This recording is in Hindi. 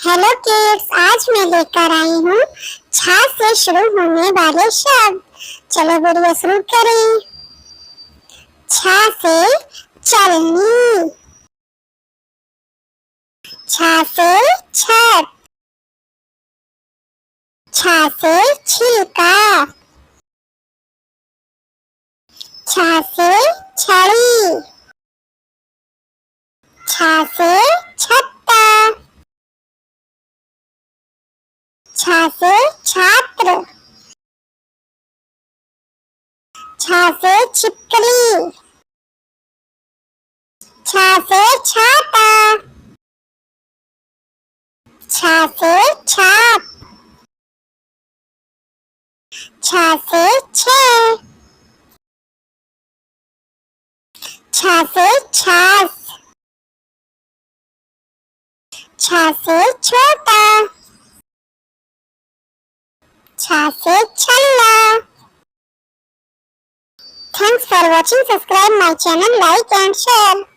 हेलो किड्स, आज मैं लेकर आई हूँ छा से शुरू होने वाले शब्द। चलो वीडियो शुरू करें। छा से चलनी, छा से छत, छा से छिलका, छा से छड़ी, छा से छत्ता, छा से छात्र, छा से छिपकली, छा से छाता, छा से छाप, छा से छह, छा से छाछ, छा से छोटा, छा से छल्ला। Thanks for watching. Subscribe my channel, like and share.